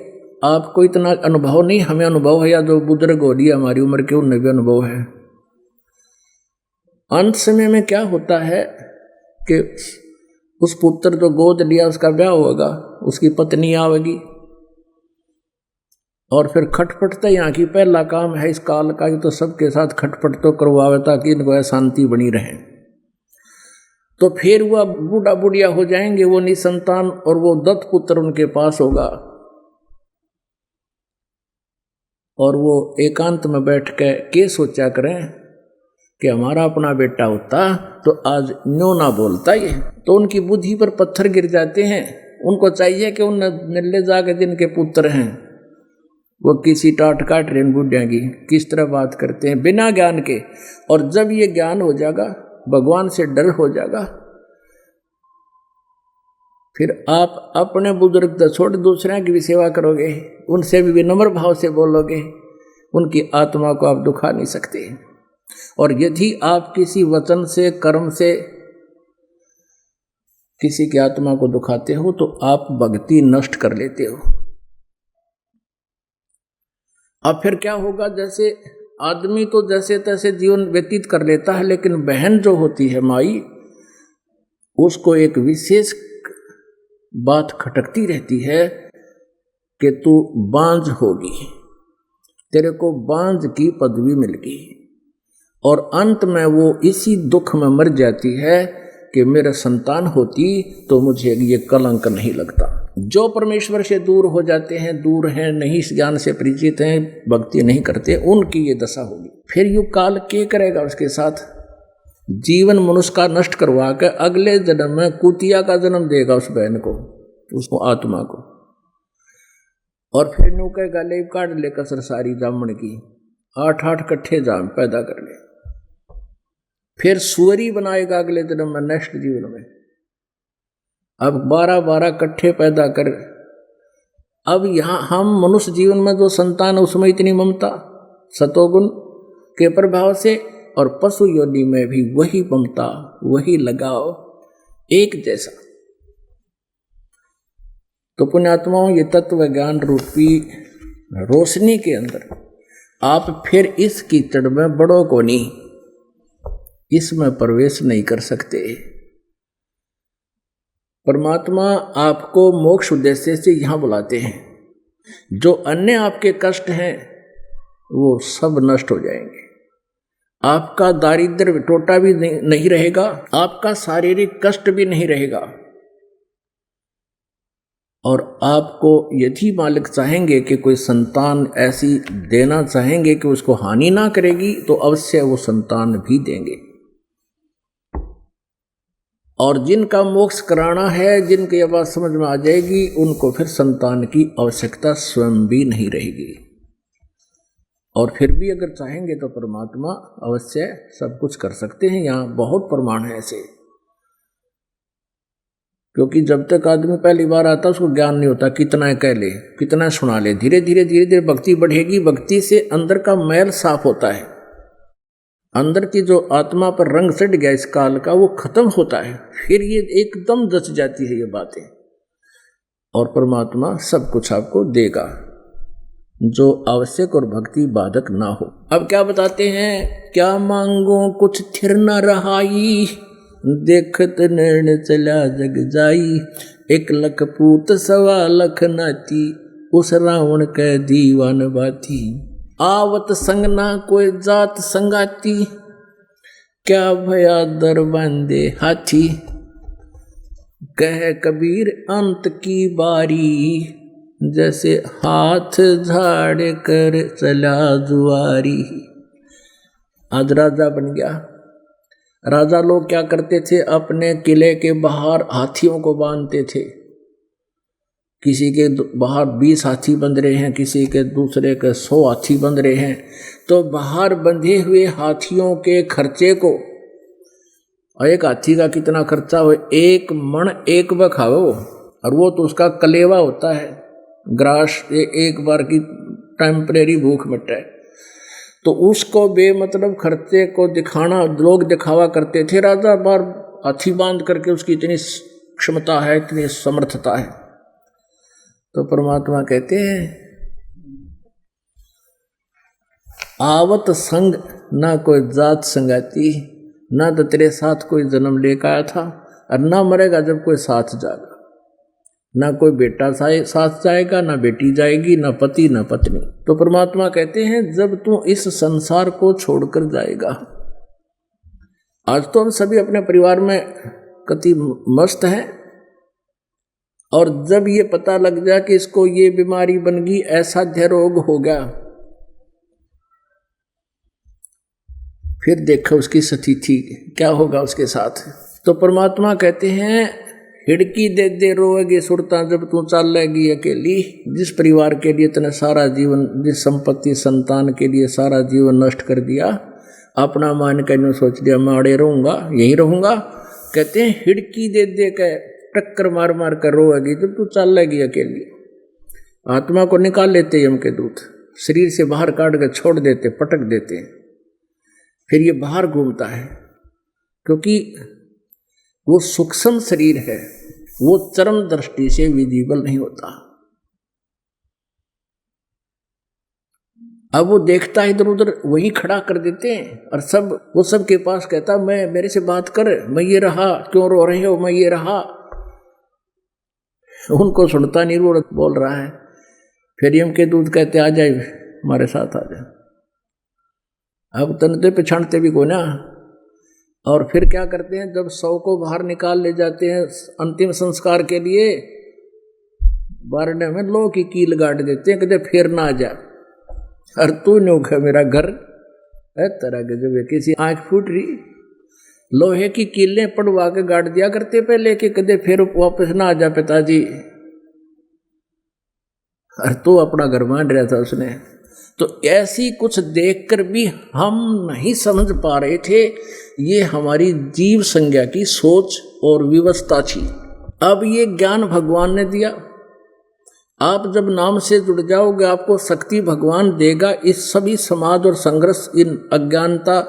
आपको इतना अनुभव नहीं, हमें अनुभव है, या जो बुजुर्ग हो रही है हमारी उम्र के उन्हें भी अनुभव है। अंत समय में क्या होता है कि उस पुत्र जो गोद लिया उसका ब्याह होगा, उसकी पत्नी आवेगी, और फिर खटपट तो यहाँ की पहला काम है इस काल का, ये तो सबके साथ खटपट तो करवावे ताकि इनको शांति बनी रहे। तो फिर वह बूढ़ा बुढ़िया हो जाएंगे, वो निसंतान, और वो दत्त पुत्र उनके पास होगा, और वो एकांत में बैठ के सोचा करें कि हमारा अपना बेटा होता तो आज न्यो ना बोलता ये। तो उनकी बुद्धि पर पत्थर गिर जाते हैं। उनको चाहिए कि उन नल्ले जाके जिनके पुत्र हैं वो किसी टाट काट रहे बुढ़िया की किस तरह बात करते हैं बिना ज्ञान के। और जब ये ज्ञान हो जाएगा, भगवान से डर हो जाएगा, फिर आप अपने बुजुर्ग तो छोड़ दूसरे की भी सेवा करोगे, उनसे भी विनम्र भाव से बोलोगे, उनकी आत्मा को आप दुखा नहीं सकते। और यदि आप किसी वचन से कर्म से किसी की आत्मा को दुखाते हो तो आप भक्ति नष्ट कर लेते हो। अब फिर क्या होगा, जैसे आदमी तो जैसे तैसे जीवन व्यतीत कर लेता है, लेकिन बहन जो होती है माई, उसको एक विशेष बात खटकती रहती है कि तू बांझ होगी, तेरे को बांझ की पदवी मिल गई। और अंत में वो इसी दुख में मर जाती है कि मेरा संतान होती तो मुझे ये कलंक नहीं लगता। जो परमेश्वर से दूर हो जाते हैं, दूर हैं, नहीं इस ज्ञान से परिचित हैं, भक्ति नहीं करते, उनकी ये दशा होगी। फिर युग काल क्या करेगा उसके साथ? जीवन मनुष्य का नष्ट करवा कर अगले जन्म में कुतिया का जन्म देगा उस बहन को, उसको आत्मा को। और फिर न्यू के गले काट ले कसर सारी जामन की, 8-8 कट्ठे जाम पैदा कर ले, फिर सुअरी बनाएगा अगले जन्म में, नेक्स्ट जीवन में। अब 12-12 कट्ठे पैदा कर। अब यहाँ हम मनुष्य जीवन में जो संतान है उसमें इतनी ममता सतोगुण के प्रभाव से, और पशु योनि में भी वही ममता, वही लगाव एक जैसा। तो पुण्यात्माओं, ये तत्व ज्ञान रूपी रोशनी के अंदर आप फिर इस कीचड़ में बड़ों को नहीं, इसमें प्रवेश नहीं कर सकते। परमात्मा आपको मोक्ष उद्देश्य से यहाँ बुलाते हैं। जो अन्य आपके कष्ट हैं वो सब नष्ट हो जाएंगे। आपका दारिद्र्य टोटा भी नहीं रहेगा, आपका शारीरिक कष्ट भी नहीं रहेगा। और आपको यदि मालिक चाहेंगे कि कोई संतान ऐसी देना चाहेंगे कि उसको हानि ना करेगी, तो अवश्य वो संतान भी देंगे। और जिनका मोक्ष कराना है, जिनकी ये बात समझ में आ जाएगी, उनको फिर संतान की आवश्यकता स्वयं भी नहीं रहेगी। और फिर भी अगर चाहेंगे तो परमात्मा अवश्य सब कुछ कर सकते हैं। यहाँ बहुत प्रमाण है ऐसे, क्योंकि जब तक आदमी पहली बार आता उसको ज्ञान नहीं होता, कितना कह ले, कितना सुना ले। धीरे धीरे भक्ति बढ़ेगी, भक्ति से अंदर का मैल साफ होता है, अंदर की जो आत्मा पर रंग चढ़ गया इस काल का वो खत्म होता है। फिर ये एकदम जच जाती है ये बातें और परमात्मा सब कुछ आपको देगा जो आवश्यक और भक्ति बाधक ना हो। अब क्या बताते हैं, क्या मांगो कुछ थिर न रहाई, देखत नैन चला जग जाई, 1 लख पूत 1.25 लाख नाती, उस रावण के दीवान बाती, आवत संग ना कोई जात संगाती, क्या भया दर बांधे हाथी, कह कबीर अंत की बारी, जैसे हाथ झाड़ कर चला जुआरी। आज राजा बन गया। राजा लोग क्या करते थे, अपने किले के बाहर हाथियों को बांधते थे। किसी के बाहर 20 हाथी बंध रहे हैं, किसी के दूसरे के 100 हाथी बंध रहे हैं। तो बाहर बंधे हुए हाथियों के खर्चे को, और एक हाथी का कितना खर्चा हो, 1 मण 1 बखाओ, और वो तो उसका कलेवा होता है, ग्रास, एक बार की टेम्परेरी भूख मिटे। तो उसको बेमतलब खर्चे को दिखाना, लोग दिखावा करते थे, राजा बार हाथी बांध करके उसकी इतनी क्षमता है, इतनी समर्थता है। तो परमात्मा कहते हैं, आवत संग ना कोई जात संगाती, ना तो तेरे साथ कोई जन्म लेकर आया था, और ना मरेगा जब कोई साथ जाएगा। ना कोई बेटा साथ जाएगा, ना बेटी जाएगी, ना पति ना पत्नी। तो परमात्मा कहते हैं, जब तू इस संसार को छोड़कर जाएगा, आज तो हम सभी अपने परिवार में कति मस्त हैं, और जब ये पता लग जाए कि इसको ये बीमारी बन गई, ऐसा रोग हो गया, फिर देखो उसकी स्थिति क्या होगा उसके साथ। तो परमात्मा कहते हैं, हिड़की दे दे रोएगी सुरता जब तू चल लेगी अकेली। जिस परिवार के लिए तने सारा जीवन, जिस संपत्ति संतान के लिए सारा जीवन नष्ट कर दिया, अपना मान कर सोच दिया मैं अड़े रहूंगा, यहीं रहूंगा। कहते हैं हिड़की दे दे के टक्कर मार मार कर रोएगी जब तू चल लेगी अकेली। आत्मा को निकाल लेते यम के दूत, शरीर से बाहर काट कर छोड़ देते, पटक देते, फिर ये बाहर घूमता है, क्योंकि वो सूक्ष्म शरीर है, वो चरम दृष्टि से विजिबल नहीं होता। अब वो देखता है इधर उधर, वही खड़ा कर देते हैं, और वो सब के पास कहता, मैं, मेरे से बात कर, मैं ये रहा, क्यों रो रहे हो, मैं ये रहा। उनको सुनता नहीं, वो बोल रहा है। फिर यम के दूत कहते, आ जाए हमारे साथ, आ जाए। अब तनते पछाड़ते भी को ना। और फिर क्या करते हैं, जब 100 को बाहर निकाल ले जाते हैं अंतिम संस्कार के लिए, बारने में लोहे की कील गाड़ देते हैं, कहते फिर ना आ जा, और तू न्योखा मेरा घर है तरह के। जब किसी आंख फूट रही, लोहे की कीलें पड़वा के गाड़ दिया करते पहले, कि कदे फिर वापस ना आ जा पिताजी, और तू अपना घर मान रहा था उसने। तो ऐसी कुछ देखकर भी हम नहीं समझ पा रहे थे, ये हमारी जीव संज्ञा की सोच और विवस्था थी। अब ये ज्ञान भगवान ने दिया। आप जब नाम से जुड़ जाओगे, आपको शक्ति भगवान देगा, इस सभी समाज और संघर्ष, इन अज्ञानता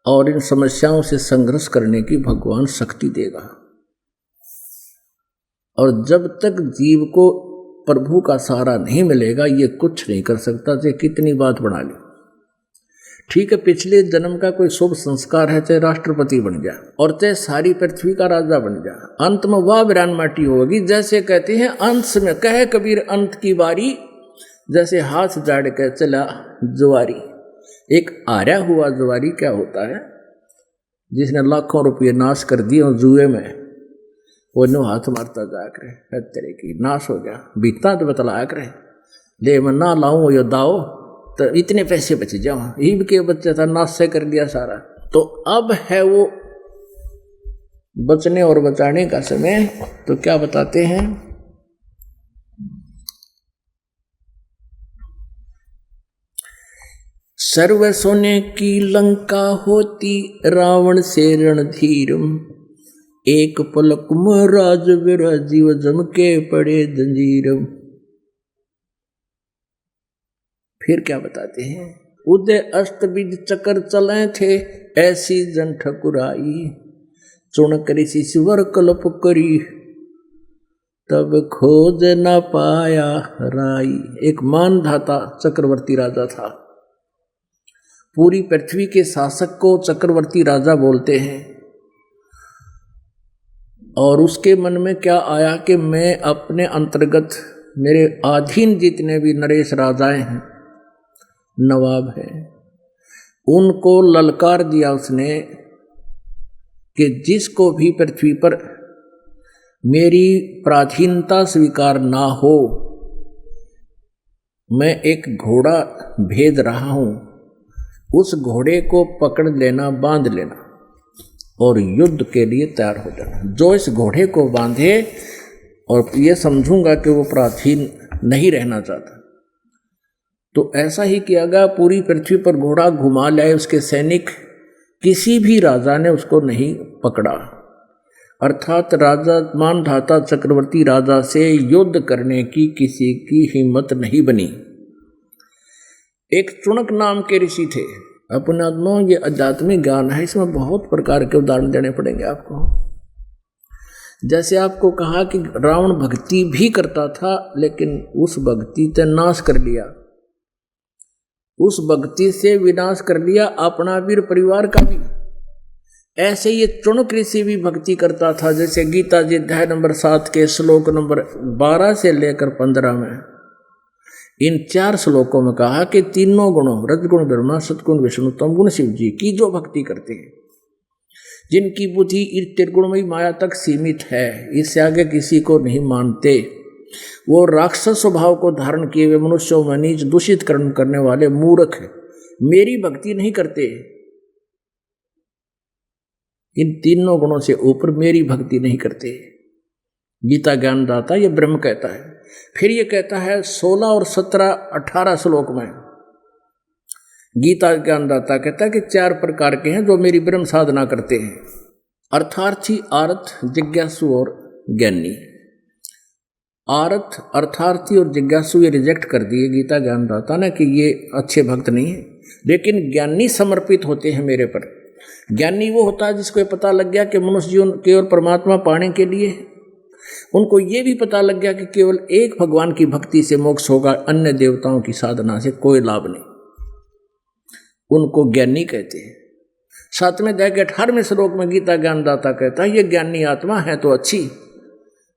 और इन समस्याओं से संघर्ष करने की भगवान शक्ति देगा। और जब तक जीव को प्रभु का सहारा नहीं मिलेगा, ये कुछ नहीं कर सकता, चाहे कितनी बात बना ले। ठीक है, पिछले जन्म का कोई शुभ संस्कार है, चाहे राष्ट्रपति बन जा, और चाहे सारी पृथ्वी का राजा बन जा, अंत में वह वीरान माटी होगी। जैसे कहते हैं, अंत में कहे कबीर अंत की बारी, जैसे हाथ जाड़ के चला जुआरी। एक आर्या हुआ जुआरी क्या होता है, जिसने लाखों रुपये नाश कर दिए जुए में, वो नो हाथ मारता जाया करे, तेरे की नाश हो गया, बीतना तो बतलाया करे, ले मैं ना लाऊं यो दाओ तो इतने पैसे बच जाओ, ईब के बच्चे था, नाश से कर दिया सारा। तो अब है वो बचने और बचाने का समय। तो क्या बताते हैं, सर्व सोने की लंका होती, रावण से रणधीरम, एक पलक में राज विराजीव, जम के पड़े जंजीरम। फिर क्या बताते हैं, उदय अस्त बीज चक्कर चले थे, ऐसी जन ठकुराई, चुन करी शिवर कल्प करी, तब खोज न पाया राई। एक मानधाता चक्रवर्ती राजा था। पूरी पृथ्वी के शासक को चक्रवर्ती राजा बोलते हैं। और उसके मन में क्या आया कि मैं अपने अंतर्गत मेरे अधीन जितने भी नरेश राजाएं हैं, नवाब हैं, उनको ललकार दिया उसने कि जिसको भी पृथ्वी पर मेरी प्राचीनता स्वीकार ना हो, मैं एक घोड़ा भेज रहा हूं, उस घोड़े को पकड़ लेना, बांध लेना और युद्ध के लिए तैयार हो जाना। जो इस घोड़े को बांधे और ये समझूंगा कि वो प्राचीन नहीं रहना चाहता, तो ऐसा ही किया गया। पूरी पृथ्वी पर घोड़ा घुमा लाए उसके सैनिक, किसी भी राजा ने उसको नहीं पकड़ा। अर्थात राजा मानधाता चक्रवर्ती राजा से युद्ध करने की किसी की हिम्मत नहीं बनी। एक चुणक नाम के ऋषि थे। अपने आत्मा, ये आध्यात्मिक ज्ञान है, इसमें बहुत प्रकार के उदाहरण देने पड़ेंगे आपको। जैसे आपको कहा कि रावण भक्ति भी करता था, लेकिन उस भक्ति से नाश कर लिया, उस भक्ति से विनाश कर लिया अपना वीर परिवार का भी। ऐसे ये चुणक ऋषि भी भक्ति करता था। जैसे गीता जी अध्याय नंबर 7 के श्लोक नंबर 12 से लेकर 15 में इन 4 श्लोकों में कहा कि तीनों गुणों रजगुण ब्रह्मा, सतगुण विष्णु, तम गुण शिव जी की जो भक्ति करते हैं, जिनकी बुद्धि इस त्रिगुणमयी माया तक सीमित है, इससे आगे किसी को नहीं मानते, वो राक्षस स्वभाव को धारण किए हुए मनुष्यों में नीच दूषित कर्म करने वाले मूर्ख मेरी भक्ति नहीं करते। इन तीनों गुणों से ऊपर मेरी भक्ति नहीं करते। गीता ज्ञानदाता ये ब्रह्म कहता है। फिर ये कहता है 16 और 17, 18 श्लोक में गीता ज्ञानदाता कहता है कि 4 प्रकार के हैं जो मेरी ब्रह्म साधना करते हैं। अर्थार्थी, आर्थ, जिज्ञासु और ज्ञानी। आर्थ, अर्थार्थी और जिज्ञासु ये रिजेक्ट कर दिए गीता ज्ञानदाता ने कि ये अच्छे भक्त नहीं है। लेकिन ज्ञानी समर्पित होते हैं मेरे पर। ज्ञानी वो होता है जिसको ये पता लग गया कि मनुष्य जीवन केवल परमात्मा पाने के लिए है। उनको ये भी पता लग गया कि केवल एक भगवान की भक्ति से मोक्ष होगा, अन्य देवताओं की साधना से कोई लाभ नहीं। उनको ज्ञानी कहते हैं। 7वें अध्याय के 18वें श्लोक में गीता ज्ञानदाता कहता है ये ज्ञानी आत्मा है तो अच्छी,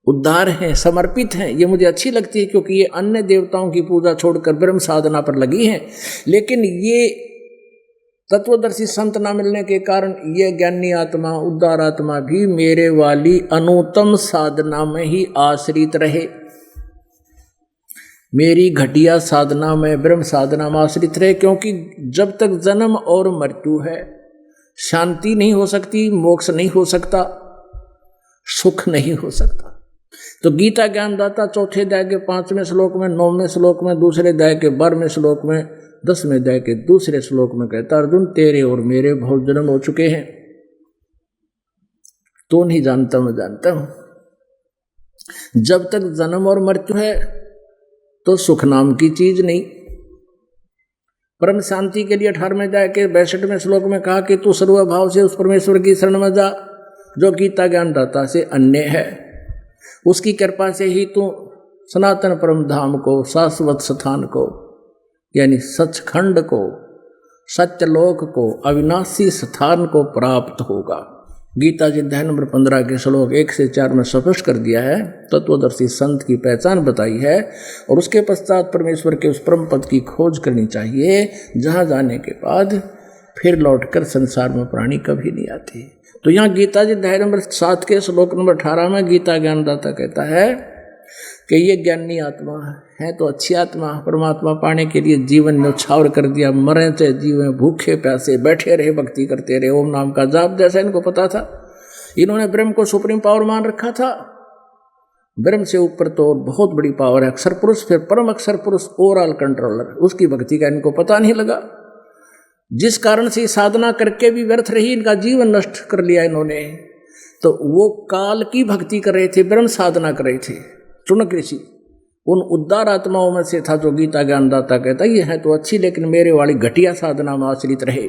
उद्धार हैं, समर्पित हैं, ये मुझे अच्छी लगती है क्योंकि ये अन्य देवताओं की पूजा छोड़कर ब्रह्म साधना पर लगी हैं। लेकिन ये तत्वदर्शी संत ना मिलने के कारण ये ज्ञानी आत्मा, उद्धार आत्मा भी मेरे वाली अनुत्तम साधना में ही आश्रित रहे, मेरी घटिया साधना में, ब्रह्म साधना में आश्रित रहे। क्योंकि जब तक जन्म और मृत्यु है, शांति नहीं हो सकती, मोक्ष नहीं हो सकता, सुख नहीं हो सकता। तो गीता ज्ञानदाता 4 अध्याय के 5वें श्लोक में, 9वें श्लोक में, 2 अध्याय के 12वें श्लोक में, 10वें अध्याय के 2 श्लोक में कहता अर्जुन तेरे और मेरे बहुत जन्म हो चुके हैं, तो नहीं जानता, मैं जानता हूं। जब तक जन्म और मृत्यु है तो सुख नाम की चीज नहीं। परम शांति के लिए 18वें अध्याय के 62वें श्लोक में कहा कि तू सर्वभाव से उस परमेश्वर की शरण में जा जो गीता ज्ञानदाता से अन्य है। उसकी कृपा से ही तू सनातन परम धाम को, शाश्वत स्थान को, यानी सचखंड को, सत्यलोक को, अविनाशी स्थान को प्राप्त होगा। गीता जी अध्याय नंबर 15 के श्लोक 1 से 4 में स्पष्ट कर दिया है, तत्वदर्शी संत की पहचान बताई है। और उसके पश्चात परमेश्वर के उस परम पद की खोज करनी चाहिए जहाँ जाने के बाद फिर लौटकर संसार में प्राणी कभी नहीं आती। तो यहाँ गीता जी अध्याय नंबर 7 के श्लोक नंबर 18 में गीता ज्ञानदाता कहता है कि ये ज्ञानी आत्मा है तो अच्छी आत्मा, परमात्मा पाने के लिए जीवन में उछावर कर दिया, मरे चाहे जीवन भूखे प्यासे बैठे रहे, भक्ति करते रहे, ओम नाम का जाप, जैसा इनको पता था। इन्होंने ब्रह्म को सुप्रीम पावर मान रखा था। ब्रह्म से ऊपर तो बहुत बड़ी पावर है अक्षर पुरुष, फिर परम अक्षर पुरुष, ओवरऑल कंट्रोलर, उसकी भक्ति का इनको पता नहीं लगा, जिस कारण से साधना करके भी व्यर्थ रही, इनका जीवन नष्ट कर लिया इन्होंने। तो वो काल की भक्ति कर रहे थे, ब्रह्म साधना कर रहे थे। चुनक ऋषि उन उद्धार आत्माओं में से था जो गीता ज्ञानदाता कहता ये है तो अच्छी, लेकिन मेरे वाली घटिया साधना में आश्रित रहे।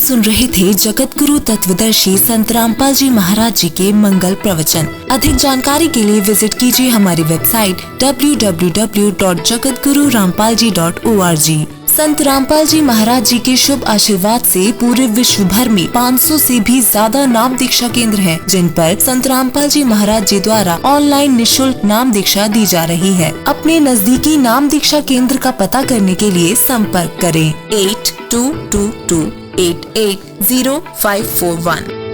सुन रहे थे जगत गुरु तत्वदर्शी संत रामपाल जी महाराज जी के मंगल प्रवचन। अधिक जानकारी के लिए विजिट कीजिए हमारी वेबसाइट www.jagatgururampalji.org। संत रामपाल जी महाराज जी के शुभ आशीर्वाद से पूरे विश्व भर में 500 से भी ज्यादा नाम दीक्षा केंद्र हैं, जिन पर संत रामपाल जी महाराज जी द्वारा ऑनलाइन निशुल्क नाम दीक्षा दी जा रही है। अपने नजदीकी नाम दीक्षा केंद्र का पता करने के लिए संपर्क करें 8222880541।